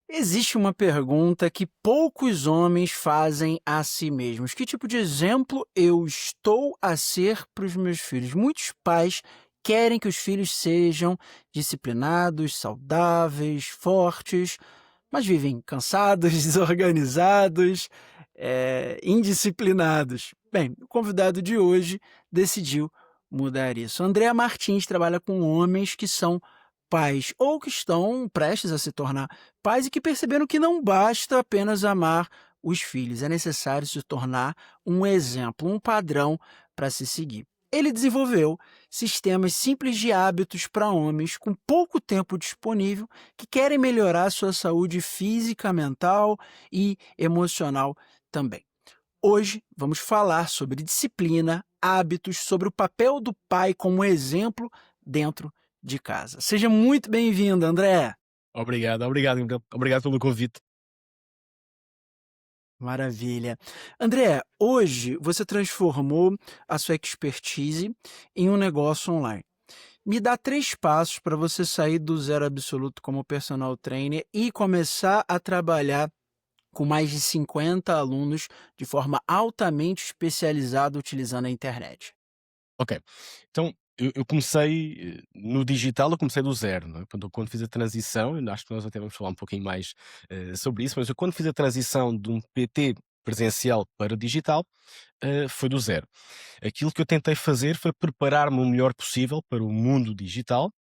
Existe uma pergunta que poucos homens fazem a si mesmos: que tipo de exemplo eu estou a ser para os meus filhos? Muitos pais querem que os filhos sejam disciplinados, saudáveis, fortes, mas vivem cansados, desorganizados, indisciplinados. Bem, o convidado de hoje decidiu mudar isso. Andréa Martins trabalha com homens que são pais ou que estão prestes a se tornar pais e que perceberam que não basta apenas amar os filhos, é necessário se tornar um exemplo, um padrão para se seguir. Ele desenvolveu sistemas simples de hábitos para homens com pouco tempo disponível que querem melhorar sua saúde física, mental e emocional também. Hoje vamos falar sobre disciplina, hábitos, sobre o papel do pai como exemplo dentro de casa. Seja muito bem-vindo, André. Obrigado, então. Obrigado pelo convite. Maravilha. André, hoje você transformou a sua expertise em um negócio online. Me dá 3 passos para você sair do zero absoluto como personal trainer e começar a trabalhar com mais de 50 alunos de forma altamente especializada utilizando a internet. Ok. Então, eu comecei no digital, eu comecei do zero, não é? Quando fiz a transição, eu acho que nós até vamos falar um pouquinho mais sobre isso, mas eu quando fiz a transição de um PT presencial para digital, foi do zero. Aquilo que eu tentei fazer foi preparar-me o melhor possível para o mundo digital,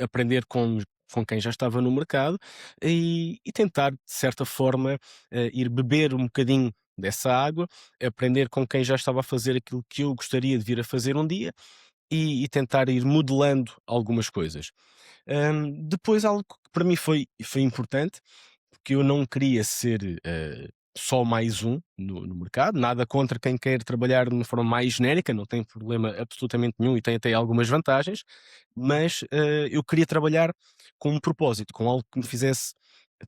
aprender com quem já estava no mercado e tentar, de certa forma, ir beber um bocadinho dessa água, aprender com quem já estava a fazer aquilo que eu gostaria de vir a fazer um dia e tentar ir modelando algumas coisas. Depois, algo que para mim foi importante, porque eu não queria ser só mais um no mercado, nada contra quem quer trabalhar de uma forma mais genérica, não tem problema absolutamente nenhum e tem até algumas vantagens, mas eu queria trabalhar com um propósito, com algo que me fizesse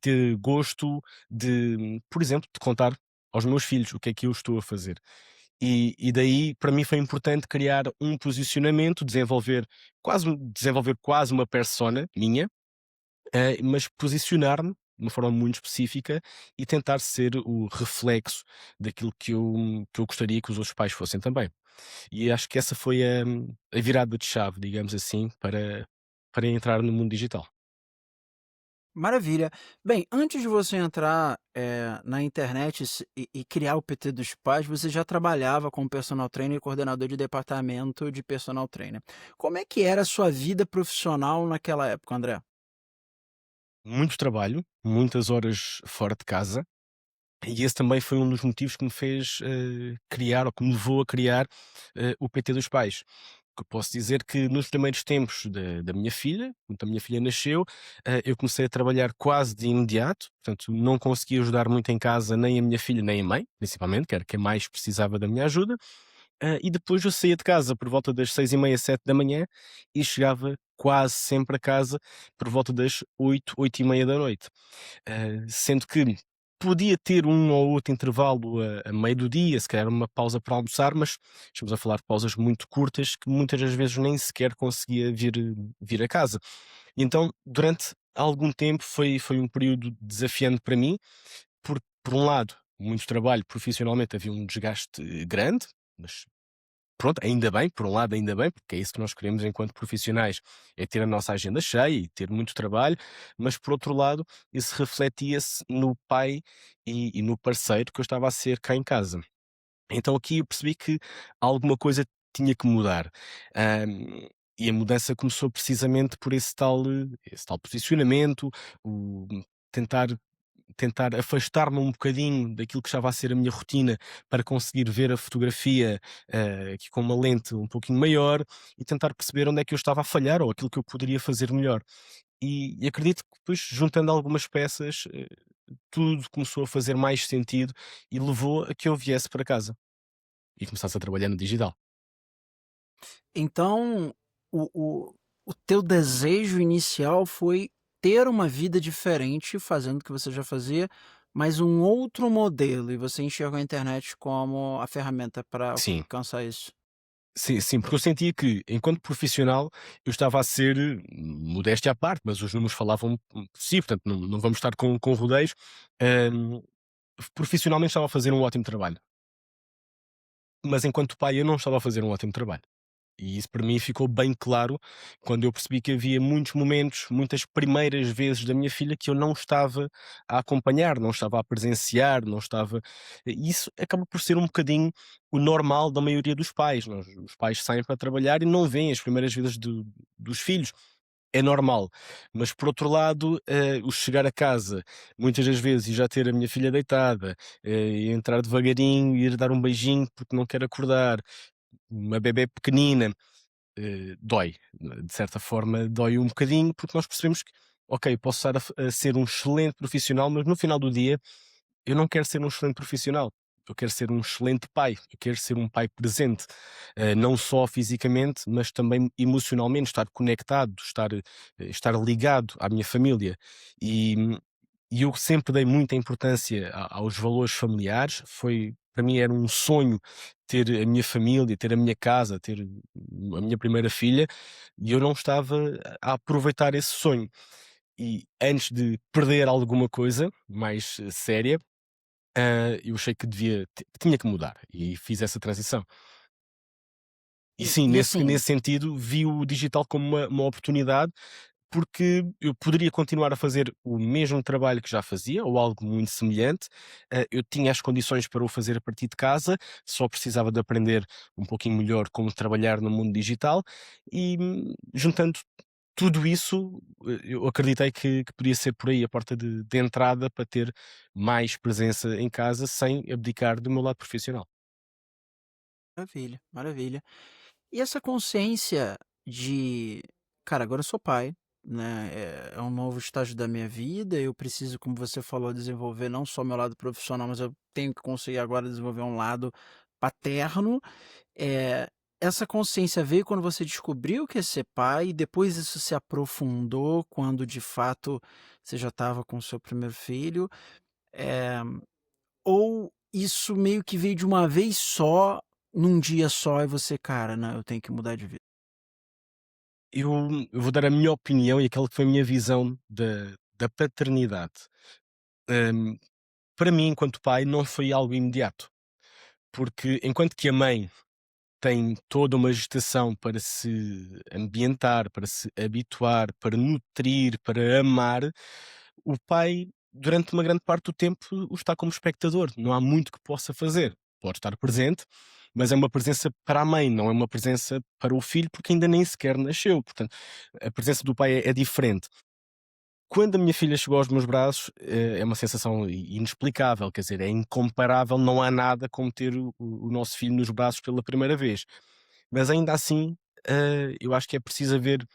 ter gosto de, por exemplo, de contar aos meus filhos o que é que eu estou a fazer. E daí, para mim, foi importante criar um posicionamento, desenvolver quase uma persona minha, mas posicionar-me de uma forma muito específica e tentar ser o reflexo daquilo que eu gostaria que os outros pais fossem também. E acho que essa foi a virada de chave, digamos assim, para entrar no mundo digital. Maravilha. Bem, antes de você entrar, na internet e criar o PT dos pais, você já trabalhava como personal trainer e coordenador de departamento de personal trainer. Como é que era a sua vida profissional naquela época, André? Muito trabalho, muitas horas fora de casa, e esse também foi um dos motivos que me fez criar, ou que me levou a criar o PT dos pais. Que eu posso dizer que nos primeiros tempos da minha filha, quando a minha filha nasceu, eu comecei a trabalhar quase de imediato, portanto não conseguia ajudar muito em casa nem a minha filha nem a mãe, principalmente, que era quem mais precisava da minha ajuda. E depois eu saía de casa por volta das 6h30, 7 da manhã e chegava quase sempre a casa por volta das 8, 8h30 da noite. Sendo que podia ter um ou outro intervalo a meio do dia, se calhar uma pausa para almoçar, mas estamos a falar de pausas muito curtas que muitas das vezes nem sequer conseguia vir a casa. E então, durante algum tempo foi um período desafiante para mim, porque por um lado, muito trabalho profissionalmente, havia um desgaste grande, mas pronto, ainda bem, por um lado ainda bem, porque é isso que nós queremos enquanto profissionais, é ter a nossa agenda cheia e ter muito trabalho, mas por outro lado, isso refletia-se no pai e no parceiro que eu estava a ser cá em casa. Então aqui eu percebi que alguma coisa tinha que mudar. E a mudança começou precisamente por esse tal posicionamento, o tentar tentar afastar-me um bocadinho daquilo que estava a ser a minha rotina para conseguir ver a fotografia, aqui com uma lente um pouquinho maior e tentar perceber onde é que eu estava a falhar ou aquilo que eu poderia fazer melhor. E acredito que depois, juntando algumas peças, tudo começou a fazer mais sentido e levou a que eu viesse para casa e começasse a trabalhar no digital. Então, o o teu desejo inicial foi ter uma vida diferente, fazendo o que você já fazia, mas um outro modelo, e você enxerga a internet como a ferramenta para Sim. alcançar isso. Sim, sim, porque eu sentia que, enquanto profissional, eu estava a ser, modéstia à parte, mas os números falavam por si, portanto não vamos estar com rodeios. hum, Profissionalmente estava a fazer um ótimo trabalho, mas enquanto pai eu não estava a fazer um ótimo trabalho. E isso para mim ficou bem claro quando eu percebi que havia muitos momentos, muitas primeiras vezes da minha filha que eu não estava a acompanhar, não estava a presenciar, não estava. E isso acaba por ser um bocadinho o normal da maioria dos pais. Os pais saem para trabalhar e não veem as primeiras vezes dos filhos. É normal. Mas por outro lado, o chegar a casa muitas das vezes e já ter a minha filha deitada, e entrar devagarinho, e ir dar um beijinho porque não quer acordar, uma bebé pequenina, dói. De certa forma, dói um bocadinho, porque nós percebemos que, ok, posso estar a ser um excelente profissional, mas no final do dia eu não quero ser um excelente profissional. Eu quero ser um excelente pai. Eu quero ser um pai presente, não só fisicamente, mas também emocionalmente, estar conectado, estar ligado à minha família. E, e eu sempre dei muita importância aos valores familiares. Para mim era um sonho ter a minha família, ter a minha casa, ter a minha primeira filha, e eu não estava a aproveitar esse sonho. E antes de perder alguma coisa mais séria, eu achei que tinha que mudar e fiz essa transição. E sim, E nesse assim, nesse sentido, vi o digital como uma oportunidade, porque eu poderia continuar a fazer o mesmo trabalho que já fazia ou algo muito semelhante. Eu tinha as condições para o fazer a partir de casa, só precisava de aprender um pouquinho melhor como trabalhar no mundo digital e, juntando tudo isso, eu acreditei que podia ser por aí a porta de entrada para ter mais presença em casa sem abdicar do meu lado profissional. maravilha, maravilha. E essa consciência de, cara, agora eu sou pai, né? É um novo estágio da minha vida. Eu preciso, como você falou, desenvolver não só meu lado profissional, mas eu tenho que conseguir agora desenvolver um lado paterno. É, essa consciência veio quando você descobriu que é ser pai, e depois isso se aprofundou quando de fato você já estava com o seu primeiro filho. É, ou isso meio que veio de uma vez só, num dia só, e você, cara, não, eu tenho que mudar de vida. Eu vou dar a minha opinião e aquela que foi a minha visão da paternidade. Hum, para mim, enquanto pai, não foi algo imediato, porque enquanto que a mãe tem toda uma gestação para se ambientar, para se habituar, para nutrir, para amar, o pai, durante uma grande parte do tempo, o está como espectador. Não há muito que possa fazer. Pode estar presente, mas é uma presença para a mãe, não é uma presença para o filho, porque ainda nem sequer nasceu. Portanto, a presença do pai é diferente. Quando a minha filha chegou aos meus braços, é uma sensação inexplicável, quer dizer, é incomparável, não há nada como ter o nosso filho nos braços pela primeira vez. Mas ainda assim, eu acho que é preciso haver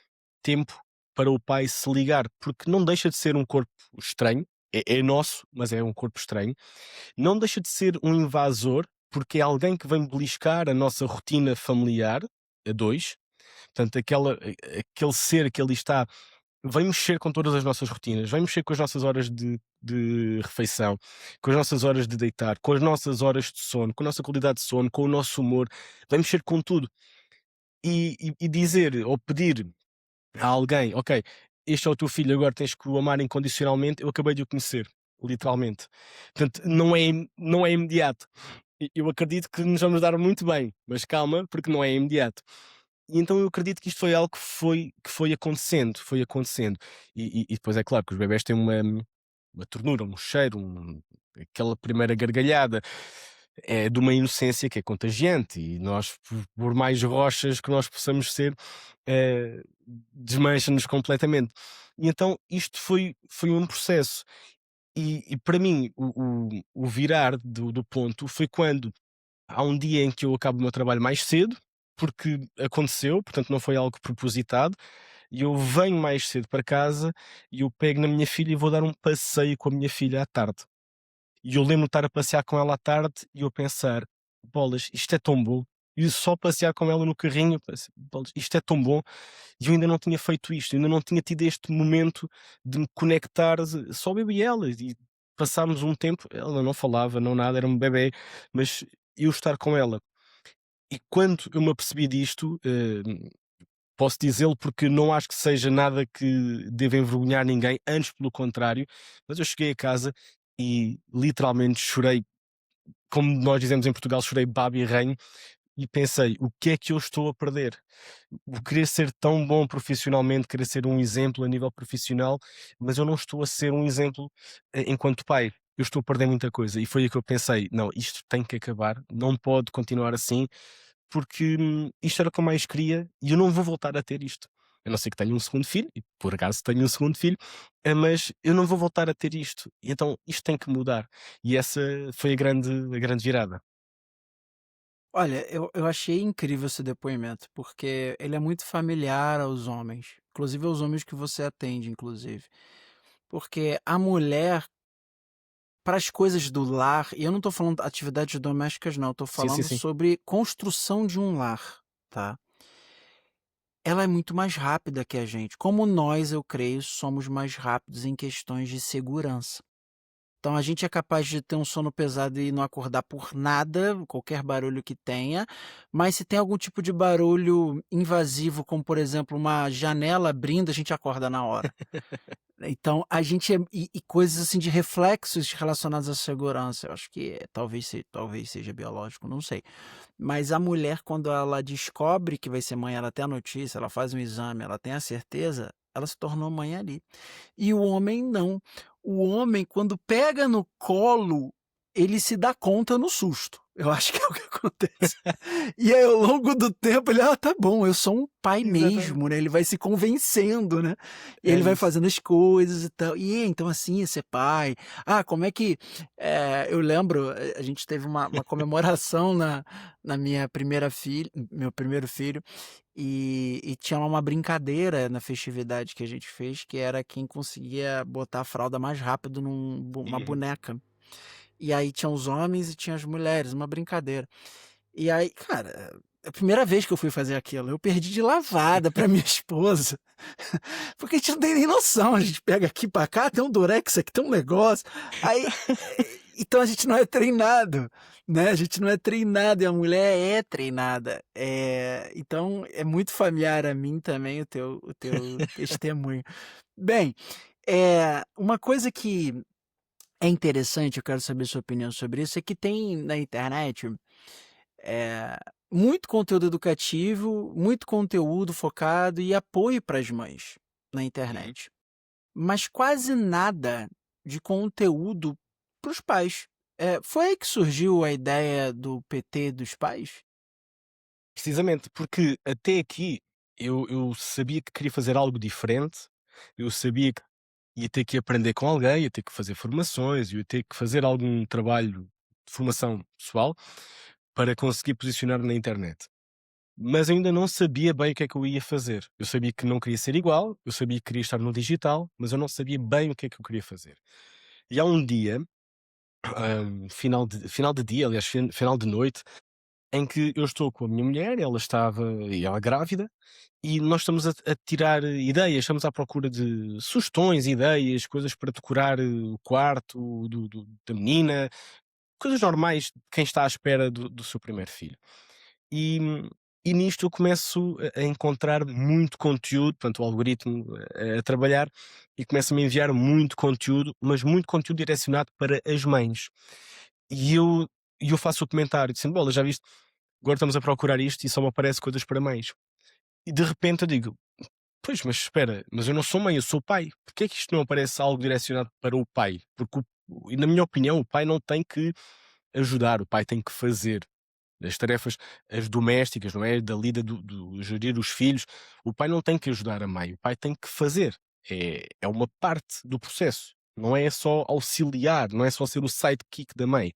tempo para o pai se ligar, porque não deixa de ser um corpo estranho, é nosso, mas é um corpo estranho. Não deixa de ser um invasor, porque é alguém que vem beliscar a nossa rotina familiar, a dois. Portanto, aquele ser que ali está vem mexer com todas as nossas rotinas, vem mexer com as nossas horas de refeição, com as nossas horas de deitar, com as nossas horas de sono, com a nossa qualidade de sono, com o nosso humor, vem mexer com tudo. E dizer ou pedir a alguém: "Ok, este é o teu filho, agora tens que o amar incondicionalmente", eu acabei de o conhecer, literalmente. Portanto, não é imediato. Eu acredito que nos vamos dar muito bem, mas calma, porque não é imediato. E então eu acredito que isto foi algo que foi acontecendo, foi acontecendo. E depois é claro que os bebés têm uma ternura, um cheiro, aquela primeira gargalhada, é de uma inocência que é contagiante e nós, por mais rochas que nós possamos ser, desmancha-nos completamente. E então isto foi um processo. E para mim o virar do ponto foi quando há um dia em que eu acabo o meu trabalho mais cedo, porque aconteceu, portanto não foi algo propositado, e eu venho mais cedo para casa e eu pego na minha filha e vou dar um passeio com a minha filha à tarde. E eu lembro-me de estar a passear com ela à tarde e eu pensar: "Bolas, isto é tão bom". E só passear com ela no carrinho, eu pensei: "Bolas, isto é tão bom". E eu ainda não tinha feito isto, ainda não tinha tido este momento de me conectar, só eu e ela. E passámos um tempo, ela não falava, não nada, era um bebé, mas eu estar com ela. E quando eu me apercebi disto, posso dizê-lo porque não acho que seja nada que deva envergonhar ninguém, antes pelo contrário, mas eu cheguei a casa e literalmente chorei, como nós dizemos em Portugal, chorei baba e ranho, e pensei: "O que é que eu estou a perder?". O querer ser tão bom profissionalmente, querer ser um exemplo a nível profissional, mas eu não estou a ser um exemplo, enquanto pai. Eu estou a perder muita coisa e foi aí que eu pensei: "Não, isto tem que acabar, não pode continuar assim, porque, isto era o que eu mais queria e eu não vou voltar a ter isto. A não ser que tenha um segundo filho, e por acaso tenho um segundo filho, mas eu não vou voltar a ter isto, e então isto tem que mudar". E essa foi a grande virada. Olha, eu achei incrível esse depoimento, porque ele é muito familiar aos homens, inclusive aos homens que você atende, inclusive. Porque a mulher, para as coisas do lar, e eu não estou falando atividades domésticas, não, estou Sim, sim, falando sim. sobre construção de um lar, tá? Ela é muito mais rápida que a gente. Como nós, eu creio, somos mais rápidos em questões de segurança. Então a gente é capaz de ter um sono pesado e não acordar por nada, qualquer barulho que tenha, mas se tem algum tipo de barulho invasivo, como por exemplo uma janela abrindo, a gente acorda na hora. Então a gente e coisas assim de reflexos relacionados à segurança, eu acho que talvez seja biológico, não sei. Mas a mulher quando ela descobre que vai ser mãe, ela tem a notícia, ela faz um exame, ela tem a certeza, ela se tornou mãe ali. E o homem não. O homem, quando pega no colo, ele se dá conta no susto. Eu acho que é o que acontece. E aí, ao longo do tempo, ele: "Ah, tá bom, eu sou um pai Exatamente, mesmo", né, ele vai se convencendo, né, e é ele vai isso. fazendo as coisas e tal. E então assim é ser pai. Ah, como é que eu lembro, a gente teve uma comemoração na minha primeira filha meu primeiro filho, e tinha lá uma brincadeira na festividade que a gente fez, que era quem conseguia botar a fralda mais rápido uma Uhum. boneca. E aí tinha os homens e tinha as mulheres, uma brincadeira. E aí, cara, é a primeira vez que eu fui fazer aquilo, eu perdi de lavada pra minha esposa, porque a gente não tem nem noção, a gente pega aqui pra cá, tem um durex aqui, tem um negócio, aí, então a gente não é treinado, né, a gente não é treinado e a mulher é treinada. Então é muito familiar a mim também o teu testemunho. Bem, uma coisa que é interessante, eu quero saber sua opinião sobre isso, é que tem na internet eh, muito conteúdo educativo, muito conteúdo focado e apoio para as mães na Uhum. internet, mas quase nada de conteúdo para os pais. Foi aí que surgiu a ideia do PT dos pais? Precisamente, porque até aqui eu sabia que queria fazer algo diferente, eu sabia que ia ter que aprender com alguém, ia ter que fazer formações, ia ter que fazer algum trabalho de formação pessoal para conseguir posicionar na internet. Mas ainda não sabia bem o que é que eu ia fazer. Eu sabia que não queria ser igual, eu sabia que queria estar no digital, mas eu não sabia bem o que é que eu queria fazer. E há um dia, final de dia, aliás, final de noite, em que eu estou com a minha mulher, ela grávida, e nós estamos a tirar ideias, estamos à procura de sugestões, ideias, coisas para decorar o quarto da menina, coisas normais de quem está à espera do seu primeiro filho. E, e nisto eu começo a encontrar muito conteúdo, portanto, o algoritmo a trabalhar e começa-me a enviar muito conteúdo, mas muito conteúdo direcionado para as mães. E eu faço o comentário, dizendo: Bola, já viste? Agora estamos a procurar isto e só me aparece coisas para mães. E de repente eu digo: Pois, mas espera, mas eu não sou mãe, eu sou pai. Porquê é que isto não aparece algo direcionado para o pai? Porque, e na minha opinião, o pai não tem que ajudar, o pai tem que fazer. As tarefas, as domésticas, não é? Da lida do gerir os filhos, o pai não tem que ajudar a mãe, o pai tem que fazer. É uma parte do processo. Não é só auxiliar, não é só ser o sidekick da mãe.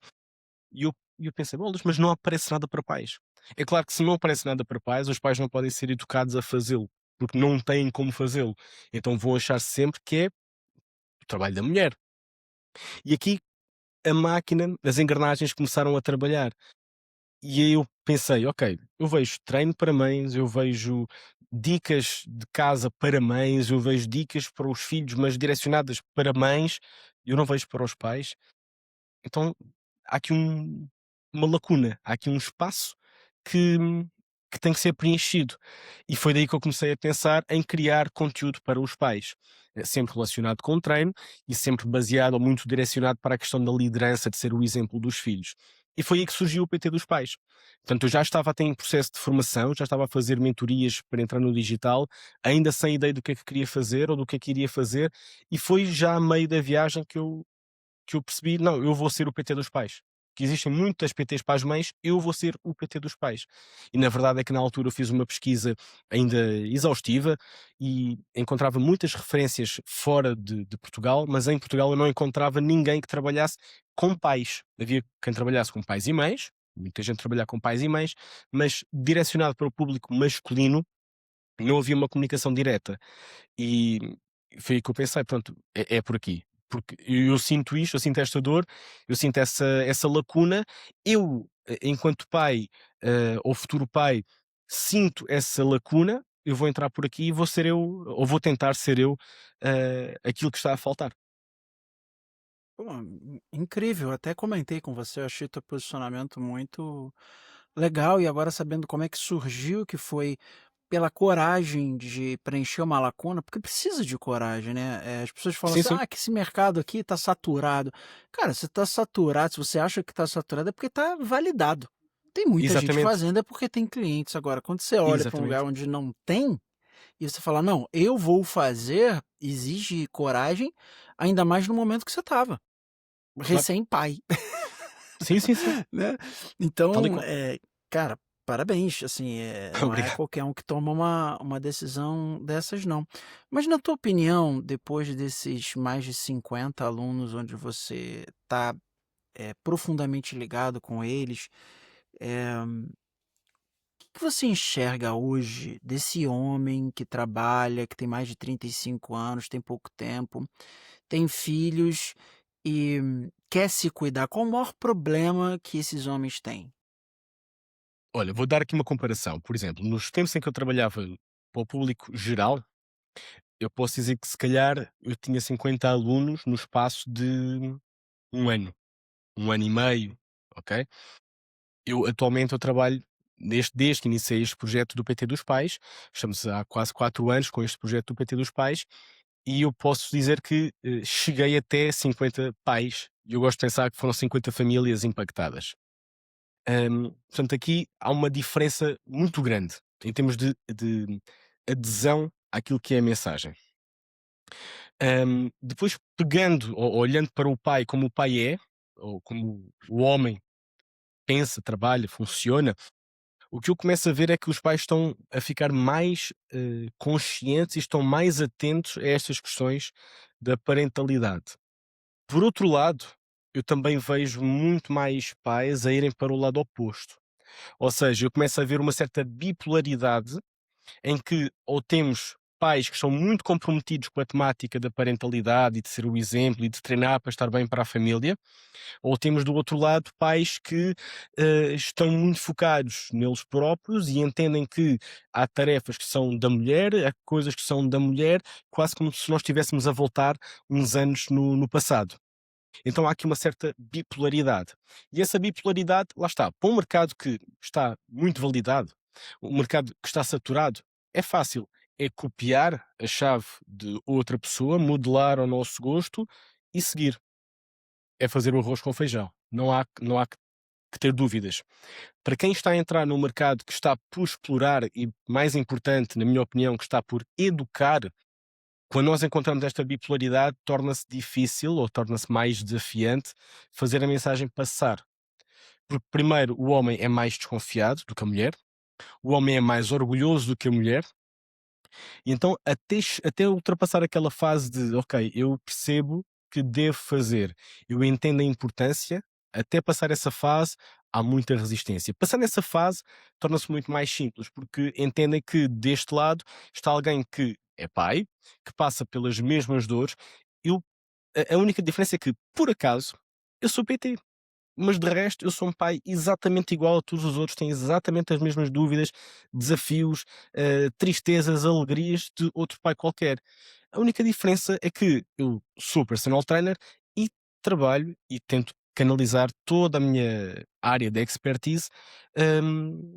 E eu pensei: "Bolas, mas não aparece nada para pais". É claro que se não aparece nada para pais, os pais não podem ser educados a fazê-lo, porque não têm como fazê-lo. Então vão achar sempre que é o trabalho da mulher. E aqui a máquina, as engrenagens começaram a trabalhar. E aí eu pensei: "Ok, eu vejo treino para mães, eu vejo dicas de casa para mães, eu vejo dicas para os filhos, mas direcionadas para mães, eu não vejo para os pais". Então há aqui uma lacuna, há aqui um espaço que que tem que ser preenchido. E foi daí que eu comecei a pensar em criar conteúdo para os pais, sempre relacionado com o treino e sempre baseado ou muito direcionado para a questão da liderança, de ser o exemplo dos filhos. E foi aí que surgiu o PT dos pais. Portanto, eu já estava até em processo de formação, já estava a fazer mentorias para entrar no digital, ainda sem ideia do que é que queria fazer ou do que é que iria fazer, e foi já a meio da viagem que eu percebi: "Não, eu vou ser o PT dos pais". Que existem muitas PTs para as mães, eu vou ser o PT dos pais. E na verdade é que na altura eu fiz uma pesquisa ainda exaustiva e encontrava muitas referências fora de Portugal, mas em Portugal eu não encontrava ninguém que trabalhasse com pais. Havia quem trabalhasse com pais e mães, muita gente trabalhar com pais e mães, mas direcionado para o público masculino, não havia uma comunicação direta. E foi aí que eu pensei: "Pronto, é por aqui". Porque eu sinto isto, eu sinto esta dor, eu sinto essa lacuna. Eu, enquanto pai, ou futuro pai, sinto essa lacuna, eu vou entrar por aqui e vou ser eu, ou vou tentar ser eu, aquilo que está a faltar. Pô, incrível, até comentei com você, eu achei teu posicionamento muito legal e agora sabendo como é que surgiu, que foi pela coragem de preencher uma lacuna, porque precisa de coragem, né? As pessoas falam Sim, assim: sim, "Ah, que esse mercado aqui tá saturado". Cara, se tá saturado, se você acha que tá saturado é porque tá validado. Tem muita gente exatamente, fazendo, é porque tem clientes. Agora, quando você olha para um lugar exatamente. onde não tem, e você fala: "Não, eu vou fazer", exige coragem, ainda mais no momento que você estava. Claro. Recém-pai, Sim, sim, sim, né. tal e Então, qual. cara, parabéns, assim, não é Obrigado. qualquer um que toma uma decisão dessas não. Mas na tua opinião, depois desses mais de 50 alunos onde você está profundamente ligado com eles, que você enxerga hoje desse homem que trabalha, que tem mais de 35 anos, tem pouco tempo, tem filhos e quer se cuidar? Qual o maior problema que esses homens têm? Olha, vou dar aqui uma comparação. Por exemplo, nos tempos em que eu trabalhava para o público geral, eu posso dizer que se calhar eu tinha 50 alunos no espaço de um ano, um ano e meio, ok? Eu atualmente eu trabalho desde que iniciei este projeto do PT dos Pais, estamos há quase 4 anos com este projeto do PT dos Pais, e eu posso dizer que cheguei até 50 pais, e eu gosto de pensar que foram 50 famílias impactadas. Portanto, aqui há uma diferença muito grande em termos de adesão àquilo que é a mensagem. Depois, pegando ou olhando para o pai como o pai é, ou como o homem pensa, trabalha, funciona, o que eu começo a ver é que os pais estão a ficar mais conscientes e estão mais atentos a estas questões da parentalidade. Por outro lado, eu também vejo muito mais pais a irem para o lado oposto. Ou seja, eu começo a ver uma certa bipolaridade em que ou temos pais que são muito comprometidos com a temática da parentalidade e de ser o exemplo e de treinar para estar bem para a família, ou temos do outro lado pais que estão muito focados neles próprios e entendem que há tarefas que são da mulher, há coisas que são da mulher, quase como se nós estivéssemos a voltar uns anos no passado. Então há aqui uma certa bipolaridade. E essa bipolaridade, lá está, para um mercado que está muito validado, um mercado que está saturado, é fácil. É copiar a chave de outra pessoa, modelar ao nosso gosto e seguir. É fazer o arroz com feijão. Não há que ter dúvidas. Para quem está a entrar num mercado que está por explorar e, mais importante, na minha opinião, que está por educar, quando nós encontramos esta bipolaridade, torna-se difícil ou torna-se mais desafiante fazer a mensagem passar. Porque, primeiro, o homem é mais desconfiado do que a mulher, o homem é mais orgulhoso do que a mulher, e então, até ultrapassar aquela fase de, ok, eu percebo que devo fazer, eu entendo a importância, até passar essa fase, há muita resistência. Passando essa fase, torna-se muito mais simples, porque entendem que deste lado está alguém que é pai, que passa pelas mesmas dores. Eu, a única diferença é que, por acaso, eu sou PT. Mas de resto, eu sou um pai exatamente igual a todos os outros, tenho exatamente as mesmas dúvidas, desafios, tristezas, alegrias de outro pai qualquer. A única diferença é que eu sou personal trainer e trabalho e tento canalizar toda a minha área de expertise,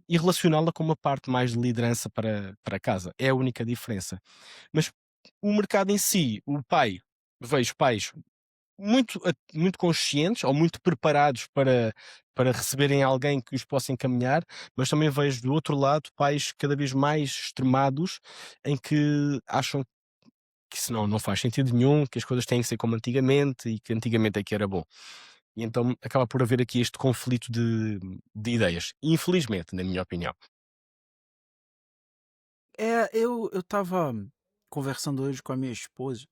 e relacioná-la com uma parte mais de liderança para casa. É a única diferença. Mas o mercado em si, o pai, vejo pais muito conscientes ou muito preparados para receberem alguém que os possa encaminhar, mas também vejo do outro lado pais cada vez mais extremados, em que acham que isso não faz sentido nenhum, que as coisas têm que ser como antigamente e que antigamente é que era bom. E então acaba por haver aqui este conflito de ideias, infelizmente, na minha opinião. Eu estava conversando hoje com a minha esposa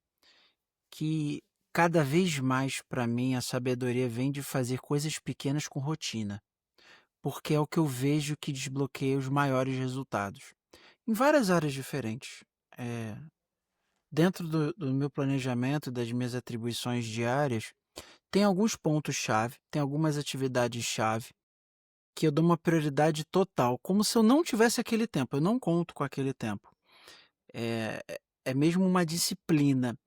que cada vez mais para mim a sabedoria vem de fazer coisas pequenas com rotina, porque é o que eu vejo que desbloqueia os maiores resultados, em várias áreas diferentes. Eh, Dentro do meu planejamento, das minhas atribuições diárias, tem alguns pontos-chave, tem algumas atividades-chave que eu dou uma prioridade total, como se eu não tivesse aquele tempo, eu não conto com aquele tempo. É mesmo uma disciplina.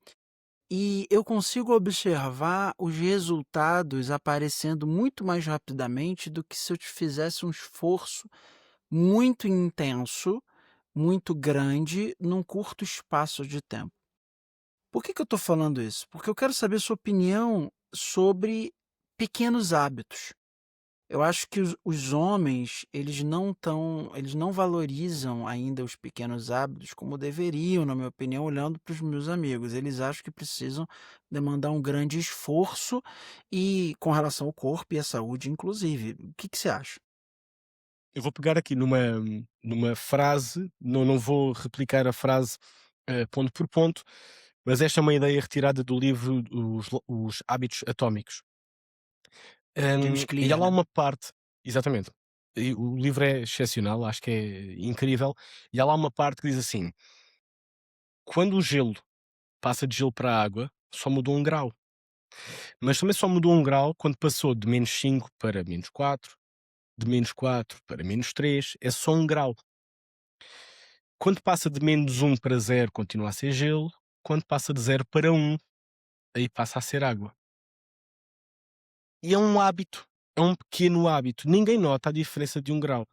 E eu consigo observar os resultados aparecendo muito mais rapidamente do que se eu te fizesse um esforço muito intenso, muito grande, num curto espaço de tempo. Por que que eu estou falando isso? Porque eu quero saber sua opinião sobre pequenos hábitos. Eu acho que os homens, eles não valorizam ainda os pequenos hábitos como deveriam, na minha opinião, olhando para os meus amigos. Eles acham que precisam demandar um grande esforço e com relação ao corpo e à saúde, inclusive. O que que você acha? Eu vou pegar aqui numa frase, não vou replicar a frase, ponto por ponto, mas esta é uma ideia retirada do livro Os Hábitos Atómicos. James E há Clear, lá né? uma parte exatamente. E o livro é excepcional, acho que é incrível, e há lá uma parte que diz assim: "Quando o gelo passa de gelo para a água, só mudou 1 grau, mas também só mudou 1 grau quando passou de -5 para -4, de -4 para -3, é só 1 grau. Quando passa de -1 para 0 continua a ser gelo, quando passa de 0 para 1, aí passa a ser água." E é um hábito, é um pequeno hábito. Ninguém nota a diferença de 1 grau,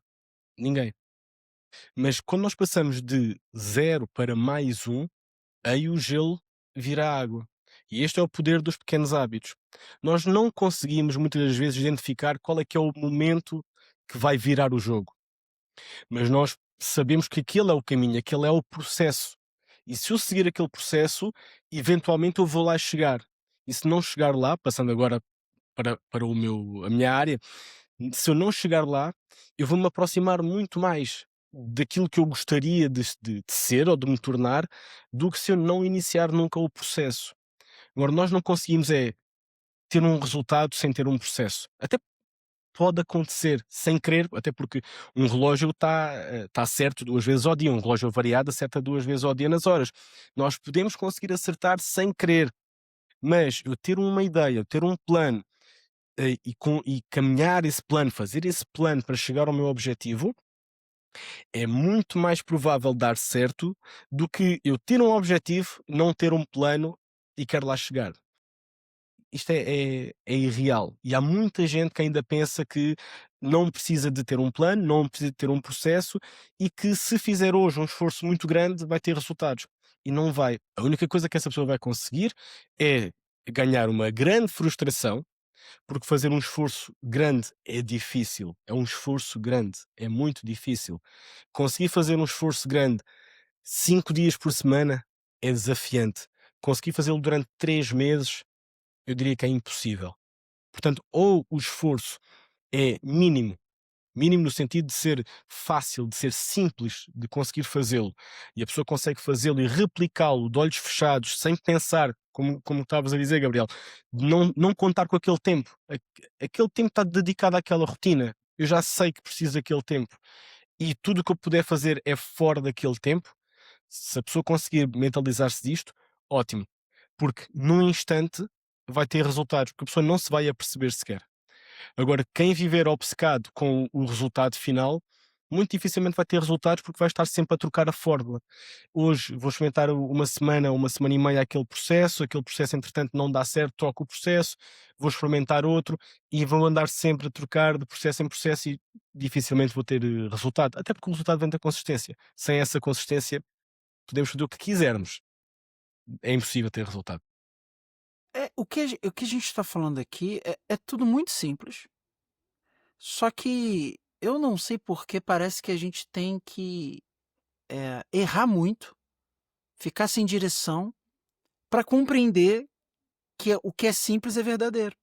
ninguém. Mas quando nós passamos de 0 para +1, aí o gelo vira água. E este é o poder dos pequenos hábitos. Nós não conseguimos muitas das vezes identificar qual é que é o momento que vai virar o jogo, mas nós sabemos que aquele é o caminho, aquele é o processo. E se eu seguir aquele processo, eventualmente eu vou lá chegar. E se não chegar lá, passando agora para a minha área, se eu não chegar lá, eu vou-me aproximar muito mais daquilo que eu gostaria de ser ou de me tornar, do que se eu não iniciar nunca o processo. Agora, nós não conseguimos ter um resultado sem ter um processo. Até pode acontecer sem querer, até porque um relógio está certo 2 vezes ao dia, um relógio variado acerta 2 vezes ao dia nas horas. Nós podemos conseguir acertar sem querer, mas eu ter uma ideia, ter um plano, e caminhar esse plano, fazer esse plano para chegar ao meu objetivo, é muito mais provável dar certo do que eu ter um objetivo, não ter um plano e quero lá chegar. Isto é irreal. E há muita gente que ainda pensa que não precisa de ter um plano, não precisa de ter um processo e que se fizer hoje um esforço muito grande vai ter resultados. E não vai. A única coisa que essa pessoa vai conseguir é ganhar uma grande frustração, porque fazer um esforço grande é difícil. É um esforço grande, é muito difícil. Conseguir fazer um esforço grande 5 dias por semana é desafiante. Conseguir fazê-lo durante 3 meses, eu diria que é impossível. Portanto, ou o esforço é mínimo, mínimo no sentido de ser fácil, de ser simples de conseguir fazê-lo, e a pessoa consegue fazê-lo e replicá-lo de olhos fechados, sem pensar, como estavas a dizer, Gabriel, de não contar com aquele tempo. Aquele tempo está dedicado àquela rotina. Eu já sei que preciso daquele tempo. E tudo o que eu puder fazer é fora daquele tempo. Se a pessoa conseguir mentalizar-se disto, ótimo. Porque num instante vai ter resultados, porque a pessoa não se vai aperceber sequer. Agora, quem viver obcecado com o resultado final, muito dificilmente vai ter resultados porque vai estar sempre a trocar a fórmula. Hoje vou experimentar uma semana e meia aquele processo entretanto não dá certo, troco o processo, vou experimentar outro e vou andar sempre a trocar de processo em processo e dificilmente vou ter resultado. Até porque o resultado vem da consistência. Sem essa consistência, podemos fazer o que quisermos, é impossível ter resultado. O que a gente está falando aqui é tudo muito simples, só que eu não sei por que parece que a gente tem que, errar muito, ficar sem direção, para compreender que o que é simples é verdadeiro.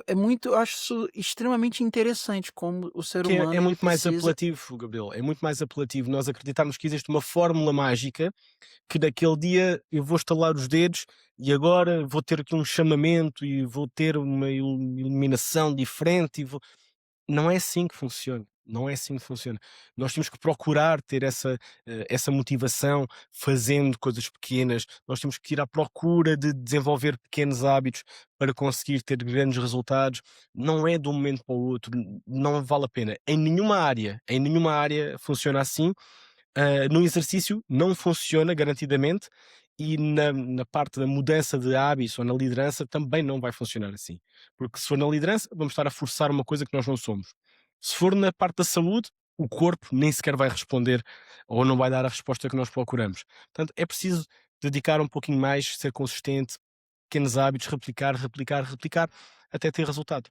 É muito eu acho isso extremamente interessante como o ser Que é humano ele muito mais precisa. apelativo, Gabriel, é muito mais apelativo nós acreditarmos que existe uma fórmula mágica, que naquele dia eu vou estalar os dedos e agora vou ter aqui um chamamento e vou ter uma iluminação diferente e vou não é assim que funciona, não é assim que funciona. Nós temos que procurar ter essa motivação fazendo coisas pequenas, nós temos que ir à procura de desenvolver pequenos hábitos para conseguir ter grandes resultados. Não é de um momento para o outro, não vale a pena. Em nenhuma área funciona assim. No exercício não funciona garantidamente e na parte da mudança de hábitos ou na liderança também não vai funcionar assim. Porque se for na liderança, vamos estar a forçar uma coisa que nós não somos. Se for na parte da saúde, o corpo nem sequer vai responder ou não vai dar a resposta que nós procuramos. Portanto, é preciso dedicar um pouquinho mais, ser consistente, pequenos hábitos, replicar, replicar, replicar, até ter resultado.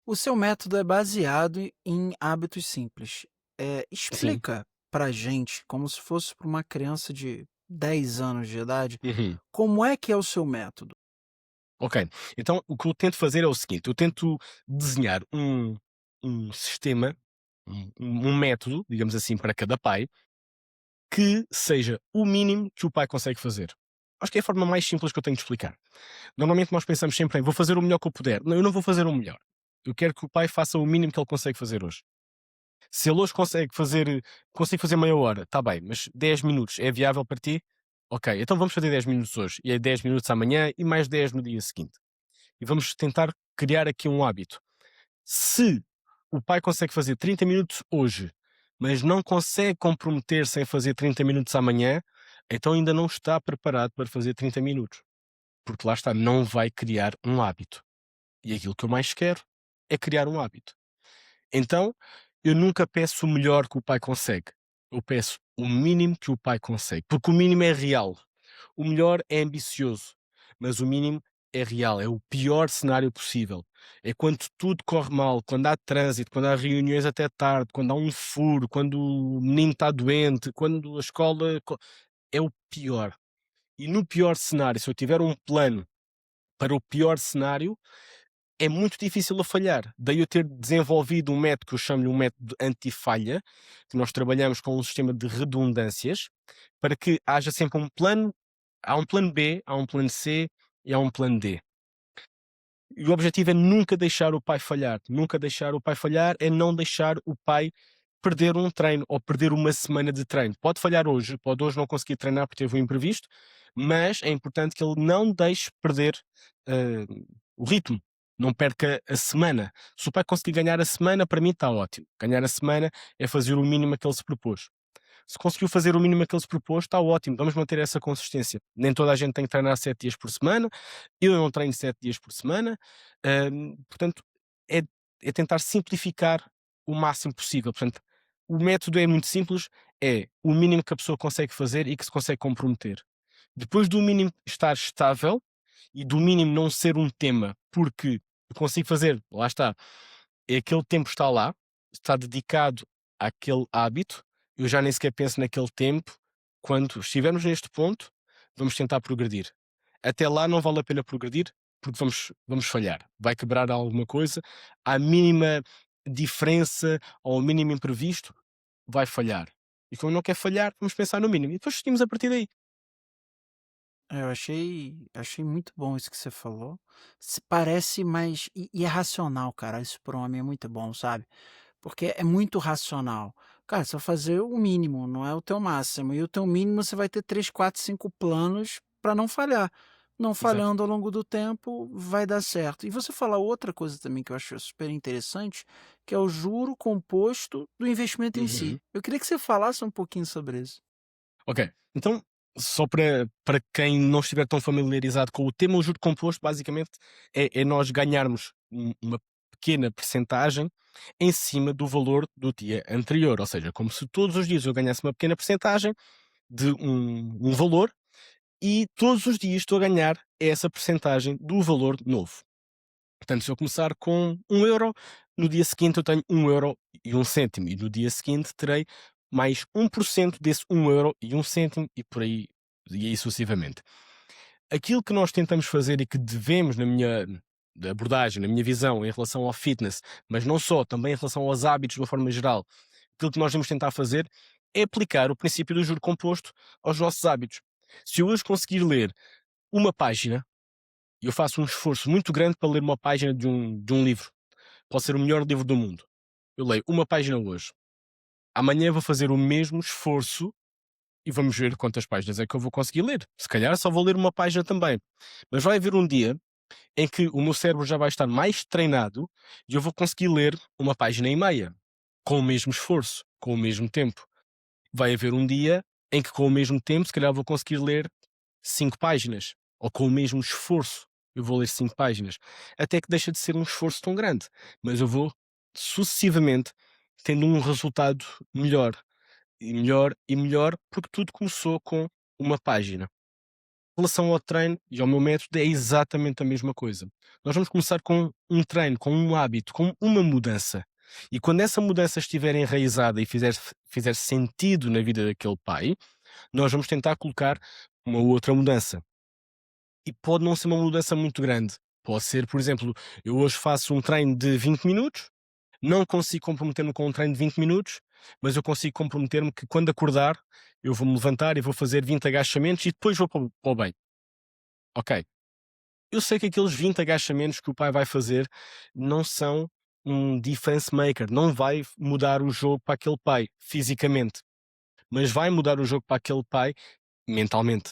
O seu método é baseado em hábitos simples. Sim. Explica pra gente, como se fosse para uma criança de 10 anos de idade, Uhum. como é que é o seu método? Ok, então o que eu tento fazer é o seguinte: eu tento desenhar um sistema, um método, digamos assim, para cada pai, que seja o mínimo que o pai consegue fazer. Acho que é a forma mais simples que eu tenho de explicar. Normalmente nós pensamos sempre em vou fazer o melhor que eu puder. Não, eu não vou fazer o melhor. Eu quero que o pai faça o mínimo que ele consegue fazer hoje. Se ele hoje consegue fazer meia hora, está bem, mas 10 minutos é viável para ti? Ok, então vamos fazer 10 minutos hoje, e é 10 minutos amanhã e mais 10 no dia seguinte e vamos tentar criar aqui um hábito. Se o pai consegue fazer 30 minutos hoje, mas não consegue comprometer-se em fazer 30 minutos amanhã, então ainda não está preparado para fazer 30 minutos. Porque lá está, não vai criar um hábito. E aquilo que eu mais quero é criar um hábito. Então, eu nunca peço o melhor que o pai consegue. Eu peço o mínimo que o pai consegue. Porque o mínimo é real. O melhor é ambicioso, mas o mínimo é real, é o pior cenário possível. É quando tudo corre mal, quando há trânsito, quando há reuniões até tarde, quando há um furo, quando o menino está doente, quando a escola. É o pior. E no pior cenário, se eu tiver um plano para o pior cenário, é muito difícil a falhar. Daí eu ter desenvolvido um método que eu chamo-lhe um método anti-falha, que nós trabalhamos com um sistema de redundâncias, para que haja sempre um plano, há um plano B, há um plano C e há um plano D. E o objetivo é nunca deixar o pai falhar. Nunca deixar o pai falhar é não deixar o pai perder um treino ou perder uma semana de treino. Pode falhar hoje, pode hoje não conseguir treinar porque teve um imprevisto, mas é importante que ele não deixe perder o ritmo. Não perca a semana. Se o pai conseguir ganhar a semana, para mim está ótimo. Ganhar a semana é fazer o mínimo que ele se propôs. Se conseguiu fazer o mínimo que ele se propôs, está ótimo. Vamos manter essa consistência. Nem toda a gente tem que treinar 7 dias por semana. Eu não treino 7 dias por semana. Portanto, é, é tentar simplificar o máximo possível. Portanto, o método é muito simples. É o mínimo que a pessoa consegue fazer e que se consegue comprometer. Depois do mínimo estar estável e do mínimo não ser um tema, porque eu consigo fazer, lá está, é aquele tempo está lá, está dedicado àquele hábito, eu já nem sequer penso naquele tempo. Quando estivermos neste ponto, vamos tentar progredir. Até lá não vale a pena progredir, porque vamos falhar. Vai quebrar alguma coisa, à mínima diferença ou ao mínimo imprevisto, vai falhar. E como não quer falhar, vamos pensar no mínimo. E depois seguimos a partir daí. Eu achei muito bom isso que você falou. Se parece mais e é racional, cara, isso para um homem é muito bom, sabe. Porque é muito racional. Cara, você vai fazer o mínimo, não é o teu máximo, e o teu mínimo você vai ter 3, 4, 5 planos para não falhar. não Exato. falhando ao longo do tempo, vai dar certo. E você fala outra coisa também que eu acho super interessante, que é o juro composto do investimento em si. Uhum. Eu queria que você falasse um pouquinho sobre isso. Ok, então, só para quem não estiver tão familiarizado com o tema, o juro composto basicamente é nós ganharmos uma pequena percentagem em cima do valor do dia anterior, ou seja, como se todos os dias eu ganhasse uma pequena percentagem de um valor e todos os dias estou a ganhar essa percentagem do valor novo. Portanto, se eu começar com 1 euro, no dia seguinte eu tenho 1 euro e 1 cêntimo, e no dia seguinte terei mais 1% desse 1 euro e 1 cêntimo, e aí sucessivamente. Aquilo que nós tentamos fazer e que devemos, na minha abordagem, na minha visão, em relação ao fitness, mas não só, também em relação aos hábitos de uma forma geral, aquilo que nós devemos tentar fazer é aplicar o princípio do juro composto aos nossos hábitos. Se eu hoje conseguir ler uma página, e eu faço um esforço muito grande para ler uma página de um livro. Pode ser o melhor livro do mundo. Eu leio uma página hoje. Amanhã vou fazer o mesmo esforço e vamos ver quantas páginas é que eu vou conseguir ler. Se calhar só vou ler uma página também. Mas vai haver um dia em que o meu cérebro já vai estar mais treinado e eu vou conseguir ler uma página e meia. Com o mesmo esforço, com o mesmo tempo. Vai haver um dia em que, com o mesmo tempo, se calhar vou conseguir ler 5 páginas, ou com o mesmo esforço, eu vou ler 5 páginas, até que deixa de ser um esforço tão grande, mas eu vou sucessivamente tendo um resultado melhor, e melhor, e melhor, porque tudo começou com uma página. Em relação ao treino e ao meu método é exatamente a mesma coisa. Nós vamos começar com um treino, com um hábito, com uma mudança. E quando essa mudança estiver enraizada e fizer sentido na vida daquele pai, nós vamos tentar colocar uma outra mudança. E pode não ser uma mudança muito grande. Pode ser, por exemplo, eu hoje faço um treino de 20 minutos, não consigo comprometer-me com um treino de 20 minutos, mas eu consigo comprometer-me que quando acordar, eu vou-me levantar e vou fazer 20 agachamentos e depois vou para o banho. Ok. Eu sei que aqueles 20 agachamentos que o pai vai fazer não são um difference maker, não vai mudar o jogo para aquele pai fisicamente, mas vai mudar o jogo para aquele pai mentalmente.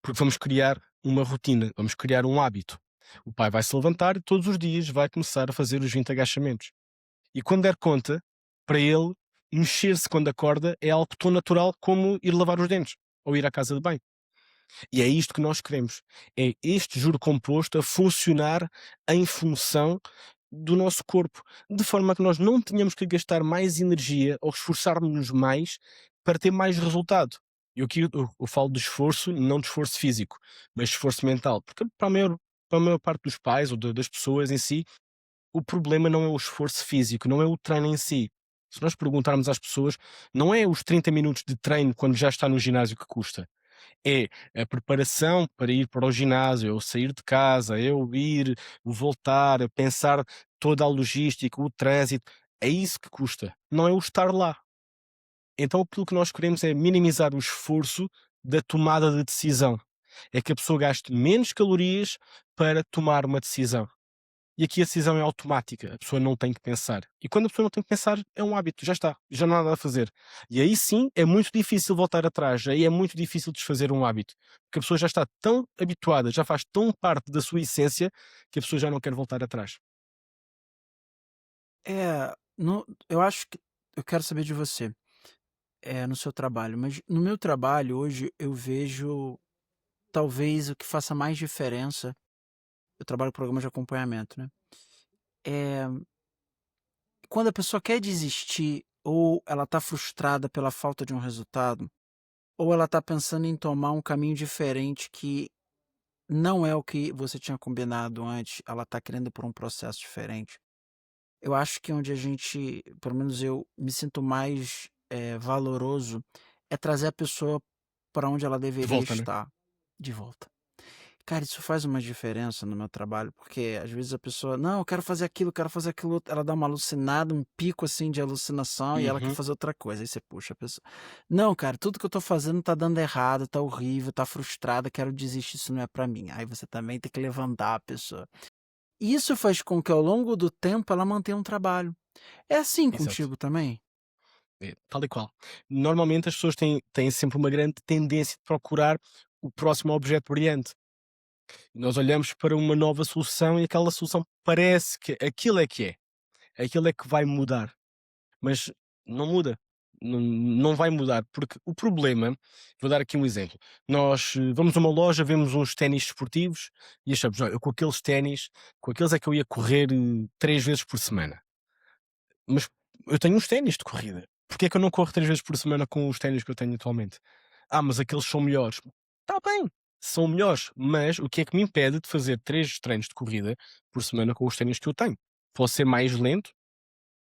Porque vamos criar uma rotina, vamos criar um hábito. O pai vai se levantar e todos os dias vai começar a fazer os 20 agachamentos. E quando der conta, para ele, mexer-se quando acorda é algo tão natural como ir lavar os dentes ou ir à casa de banho. E é isto que nós queremos. É este juro composto a funcionar em função do nosso corpo, de forma que nós não tenhamos que gastar mais energia ou esforçarmos-nos mais para ter mais resultado. E aqui eu falo de esforço, não de esforço físico, mas esforço mental. Porque para a maior parte dos pais ou das pessoas em si, o problema não é o esforço físico, não é o treino em si. Se nós perguntarmos às pessoas, não é os 30 minutos de treino quando já está no ginásio que custa, é a preparação para ir para o ginásio, é o sair de casa, é o ir, o voltar, a pensar toda a logística, o trânsito, é isso que custa, não é o estar lá. Então aquilo que nós queremos é minimizar o esforço da tomada de decisão. É que a pessoa gaste menos calorias para tomar uma decisão. E aqui a decisão é automática, a pessoa não tem que pensar. E quando a pessoa não tem que pensar, é um hábito, já está, já não há nada a fazer. E aí sim é muito difícil voltar atrás, aí é muito difícil desfazer um hábito, porque a pessoa já está tão habituada, já faz tão parte da sua essência, que a pessoa já não quer voltar atrás. Eu acho que eu quero saber de você, no seu trabalho, mas no meu trabalho hoje eu vejo talvez o que faça mais diferença. Eu trabalho com programa de acompanhamento, né? É quando a pessoa quer desistir ou ela está frustrada pela falta de um resultado, ou ela está pensando em tomar um caminho diferente que não é o que você tinha combinado antes, ela está querendo ir por um processo diferente. Eu acho que onde a gente, pelo menos eu, me sinto mais, valoroso, é trazer a pessoa para onde ela De deveria volta, né? estar, de volta. Cara, isso faz uma diferença no meu trabalho, porque às vezes a pessoa: "Não, eu quero fazer aquilo outro", ela dá uma alucinada, um pico, assim, de alucinação e ela quer Uhum, fazer outra coisa, aí você puxa a pessoa: "Não, cara, tudo que eu tô fazendo tá dando errado, tá horrível, tá frustrada, quero desistir, isso não é pra mim". Aí você também tem que levantar a pessoa. Isso faz com que ao longo do tempo ela mantenha um trabalho. É assim exato. contigo também? É, tal e qual. Normalmente as pessoas têm sempre uma grande tendência de procurar o próximo objeto brilhante. Nós olhamos para uma nova solução e aquela solução parece que aquilo é que vai mudar, mas não muda. Não vai mudar, porque o problema, vou dar aqui um exemplo. Nós vamos a uma loja, vemos uns ténis desportivos e achamos, olha, eu com aqueles ténis, com aqueles é que eu ia correr 3 vezes por semana. Mas eu tenho uns ténis de corrida. Porque é que eu não corro 3 vezes por semana com os ténis que eu tenho atualmente? Ah, mas aqueles são melhores. Está bem, são melhores, mas o que é que me impede de fazer 3 treinos de corrida por semana com os ténis que eu tenho? Posso ser mais lento,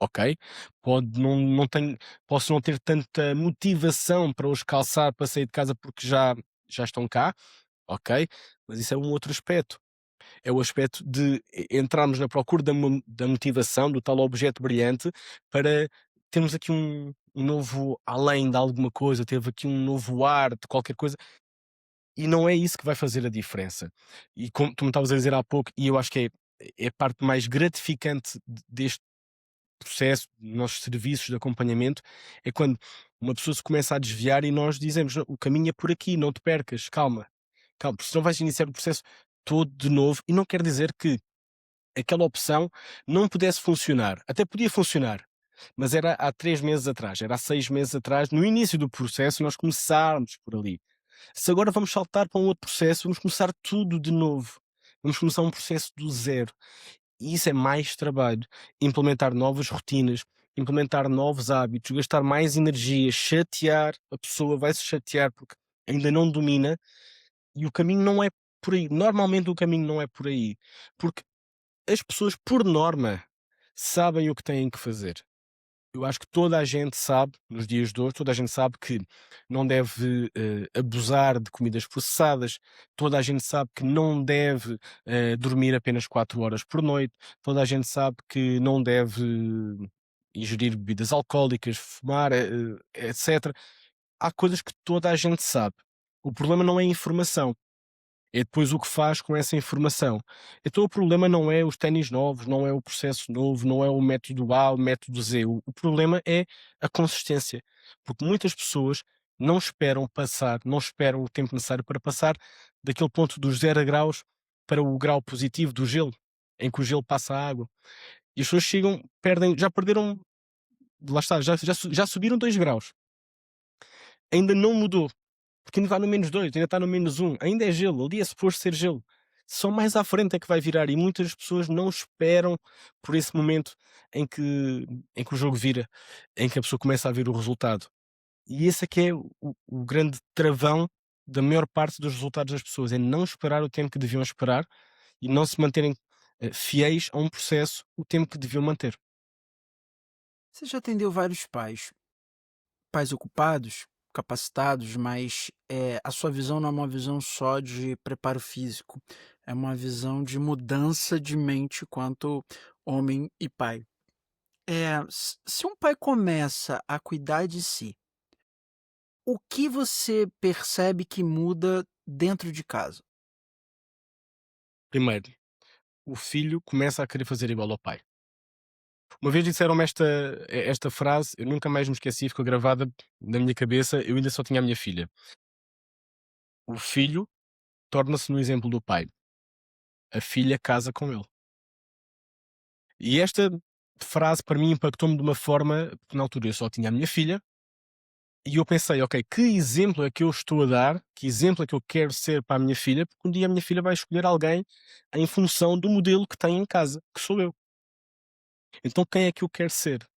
ok. Pode não tenho Posso não ter tanta motivação para os calçar para sair de casa porque já estão cá, ok, mas isso é um outro aspecto. É o aspecto de entrarmos na procura da motivação, do tal objeto brilhante, para termos aqui um novo além de alguma coisa, ter aqui um novo ar de qualquer coisa, e não é isso que vai fazer a diferença. E como tu me estavas a dizer há pouco, e eu acho que é a parte mais gratificante deste processo, dos nossos serviços de acompanhamento, é quando uma pessoa se começa a desviar e nós dizemos: "Não, o caminho é por aqui, não te percas, calma, calma", porque senão vais iniciar o processo todo de novo, e não quer dizer que aquela opção não pudesse funcionar. Até podia funcionar, mas era há 3 meses atrás, era há 6 meses atrás, no início do processo, nós começarmos por ali. Se agora vamos saltar para um outro processo, vamos começar tudo de novo. Vamos começar um processo do zero. E isso é mais trabalho. Implementar novas rotinas, implementar novos hábitos, gastar mais energia, chatear, a pessoa vai se chatear porque ainda não domina, e o caminho não é por aí. Normalmente o caminho não é por aí. Porque as pessoas, por norma, sabem o que têm que fazer. Eu acho que toda a gente sabe, nos dias de hoje, toda a gente sabe que não deve abusar de comidas processadas, toda a gente sabe que não deve dormir apenas 4 horas por noite, toda a gente sabe que não deve ingerir bebidas alcoólicas, fumar, etc. Há coisas que toda a gente sabe. O problema não é a informação. É depois o que faz com essa informação. Então o problema não é os ténis novos, não é o processo novo, não é o método A, o método Z. O problema é a consistência. Porque muitas pessoas não esperam o tempo necessário para passar daquele ponto dos 0 graus para o grau positivo do gelo, em que o gelo passa a água. E as pessoas chegam, já perderam, lá está, já subiram 2 graus. Ainda não mudou. Porque ainda está no -2, ainda está no -1, ainda é gelo, ali é suposto ser gelo. Só mais à frente é que vai virar, e muitas pessoas não esperam por esse momento em que o jogo vira, em que a pessoa começa a ver o resultado. E esse é que é o grande travão da maior parte dos resultados das pessoas, é não esperar o tempo que deviam esperar e não se manterem, fiéis a um processo o tempo que deviam manter. Você já atendeu vários pais, pais ocupados, capacitados, mas a sua visão não é uma visão só de preparo físico, é uma visão de mudança de mente quanto homem e pai. Se um pai começa a cuidar de si, o que você percebe que muda dentro de casa? Primeiro, o filho começa a querer fazer igual ao pai. Uma vez disseram-me esta frase, eu nunca mais me esqueci, ficou gravada na minha cabeça, eu ainda só tinha a minha filha. O filho torna-se no exemplo do pai, a filha casa com ele. E esta frase para mim impactou-me de uma forma, porque na altura eu só tinha a minha filha, e eu pensei, ok, que exemplo é que eu estou a dar, que exemplo é que eu quero ser para a minha filha, porque um dia a minha filha vai escolher alguém em função do modelo que tem em casa, que sou eu. Então quem é que eu quero ser?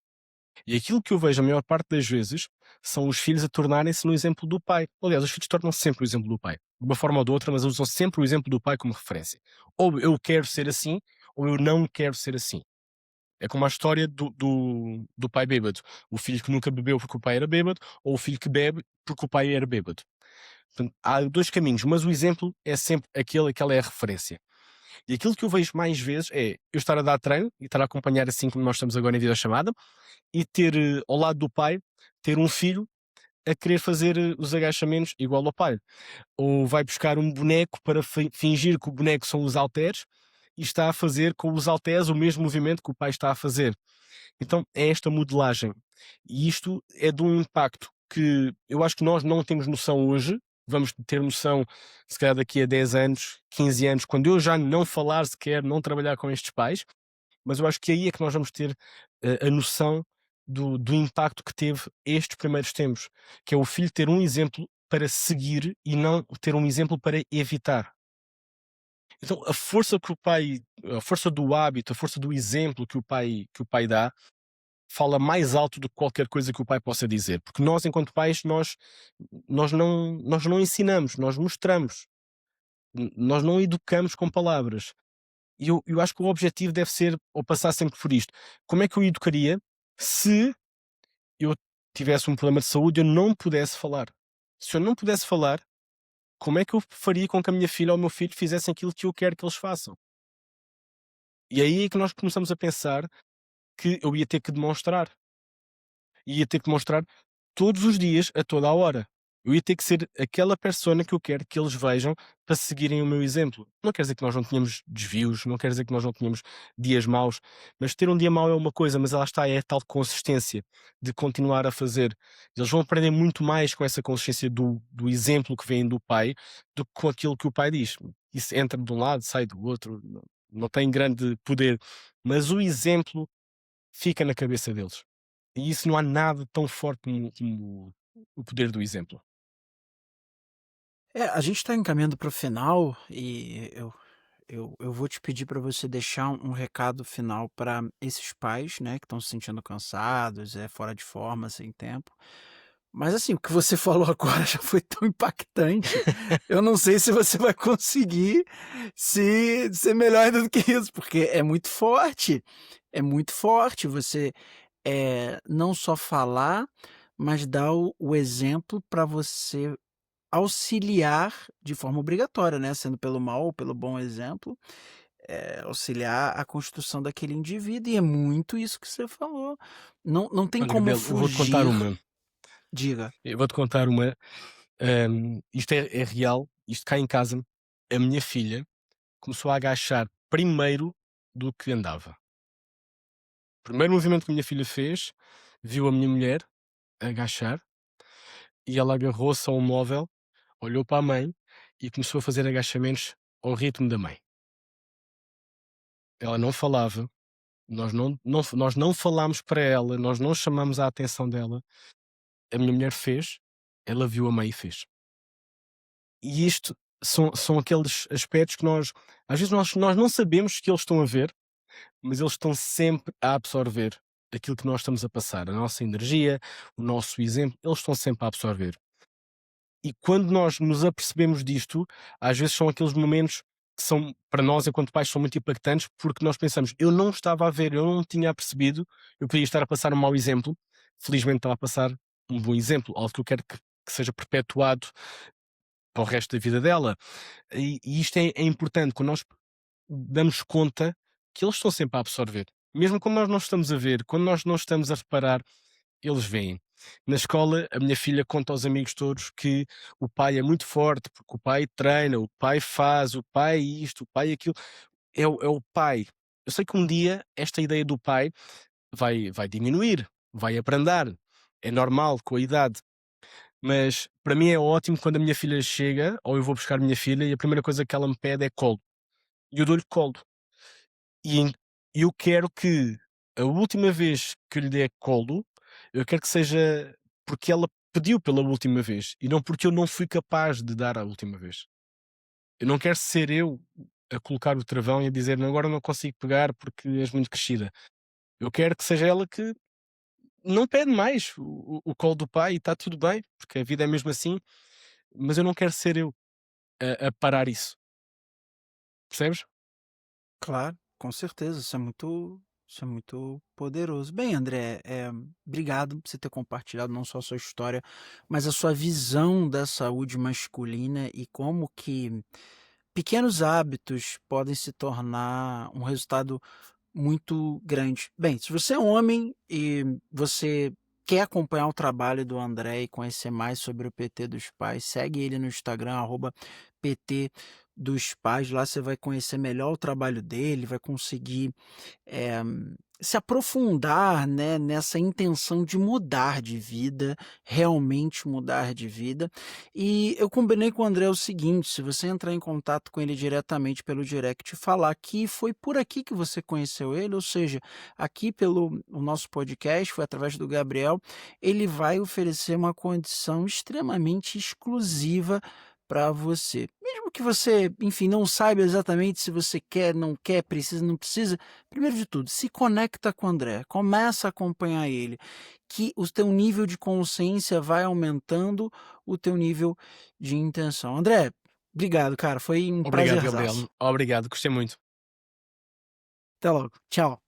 E aquilo que eu vejo a maior parte das vezes são os filhos a tornarem-se no exemplo do pai. Aliás, os filhos tornam-se sempre o exemplo do pai. De uma forma ou de outra, mas usam sempre o exemplo do pai como referência. Ou eu quero ser assim, ou eu não quero ser assim. É como a história do pai bêbado. O filho que nunca bebeu porque o pai era bêbado, ou o filho que bebe porque o pai era bêbado. Portanto, há 2 caminhos, mas o exemplo é sempre aquela é a referência. E aquilo que eu vejo mais vezes é eu estar a dar treino e estar a acompanhar assim como nós estamos agora em videochamada, e ter, ao lado do pai, ter um filho a querer fazer os agachamentos igual ao pai. Ou vai buscar um boneco para fingir que o boneco são os halteres e está a fazer com os halteres o mesmo movimento que o pai está a fazer. Então é esta modelagem. E isto é de um impacto que eu acho que nós não temos noção hoje, vamos ter noção, se calhar daqui a 10 anos, 15 anos, quando eu já não falar sequer, não trabalhar com estes pais, mas eu acho que aí é que nós vamos ter a noção do impacto que teve estes primeiros tempos, que é o filho ter um exemplo para seguir e não ter um exemplo para evitar. Então a força do hábito, a força do exemplo que o pai dá, fala mais alto do que qualquer coisa que o pai possa dizer, porque nós enquanto pais, nós não ensinamos, nós mostramos, nós não educamos com palavras. E eu acho que o objetivo deve ser ou passar sempre por isto. Como é que eu educaria se eu tivesse um problema de saúde e eu não pudesse falar? Se eu não pudesse falar, como é que eu faria com que a minha filha ou o meu filho fizessem aquilo que eu quero que eles façam? E aí é que nós começamos a pensar que eu ia ter que demonstrar. Ia ter que mostrar todos os dias, a toda a hora. Eu ia ter que ser aquela persona que eu quero que eles vejam para seguirem o meu exemplo. Não quer dizer que nós não tenhamos desvios, não quer dizer que nós não tenhamos dias maus, mas ter um dia mau é uma coisa, mas lá está, é a tal consistência de continuar a fazer. Eles vão aprender muito mais com essa consistência do exemplo que vem do pai do que com aquilo que o pai diz. Isso entra de um lado, sai do outro, não tem grande poder, mas o exemplo fica na cabeça deles. E isso não há nada tão forte como o poder do exemplo. A gente está encaminhando para o final e eu vou te pedir para você deixar um recado final para esses pais, né, que estão se sentindo cansados, fora de forma, sem tempo. Mas assim, o que você falou agora já foi tão impactante, eu não sei se você vai conseguir se ser melhor ainda do que isso, porque é muito forte você, não só falar, mas dar o exemplo para você auxiliar de forma obrigatória, né, sendo pelo mal ou pelo bom exemplo, auxiliar a construção daquele indivíduo, e é muito isso que você falou. Não tem Olha, como Gabriel, eu vou-te contar fugir. uma. Diga. Eu vou-te contar uma. Isto é real. Isto cá em casa, a minha filha começou a agachar primeiro do que andava. O primeiro movimento que a minha filha fez, viu a minha mulher agachar e ela agarrou-se a um móvel, olhou para a mãe e começou a fazer agachamentos ao ritmo da mãe. Ela não falava, nós não falámos para ela, nós não chamamos a atenção dela. A minha mulher fez, ela viu a mãe e fez. E isto são aqueles aspectos que nós às vezes nós não sabemos que eles estão a ver, mas eles estão sempre a absorver aquilo que nós estamos a passar, a nossa energia, o nosso exemplo, eles estão sempre a absorver. E quando nós nos apercebemos disto, às vezes são aqueles momentos que são, para nós, enquanto pais, são muito impactantes, porque nós pensamos, eu não estava a ver, eu não tinha percebido, eu podia estar a passar um mau exemplo, felizmente estava a passar um bom exemplo, algo que eu quero que seja perpetuado para o resto da vida dela. E isto é importante, quando nós damos conta que eles estão sempre a absorver. Mesmo quando nós não estamos a ver, quando nós não estamos a reparar, eles veem. Na escola, a minha filha conta aos amigos todos que o pai é muito forte, porque o pai treina, o pai faz, o pai isto, o pai aquilo. É o pai. Eu sei que um dia esta ideia do pai vai diminuir, vai abrandar. É normal com a idade. Mas para mim é ótimo quando a minha filha chega, ou eu vou buscar a minha filha, e a primeira coisa que ela me pede é colo. E eu dou-lhe colo. E eu quero que a última vez que eu lhe der colo, eu quero que seja porque ela pediu pela última vez e não porque eu não fui capaz de dar a última vez. Eu não quero ser eu a colocar o travão e a dizer agora não consigo pegar porque és muito crescida. Eu quero que seja ela que não pede mais o colo do pai e está tudo bem, porque a vida é mesmo assim, mas eu não quero ser eu a parar isso. Percebes? Claro, com certeza, isso é muito poderoso. Bem, André, obrigado por você ter compartilhado não só a sua história, mas a sua visão da saúde masculina e como que pequenos hábitos podem se tornar um resultado muito grande. Bem, se você é um homem e você quer acompanhar o trabalho do André e conhecer mais sobre o PT dos Pais, segue ele no Instagram, @PT dos Pais. Lá você vai conhecer melhor o trabalho dele, vai conseguir, eh, se aprofundar, né, nessa intenção de mudar de vida, realmente mudar de vida. E eu combinei com o André o seguinte: se você entrar em contato com ele diretamente pelo direct e falar que foi por aqui que você conheceu ele, ou seja, aqui pelo o nosso podcast, foi através do Gabriel, ele vai oferecer uma condição extremamente exclusiva para você. Mesmo que você, enfim, não saiba exatamente se você quer, não quer, precisa, não precisa, primeiro de tudo, se conecta com o André, começa a acompanhar ele, que o teu nível de consciência vai aumentando, o teu nível de intenção. André, obrigado, cara, foi um Obrigado, Gabriel. prazerzaço. Obrigado, gostei muito. Até logo. Tchau.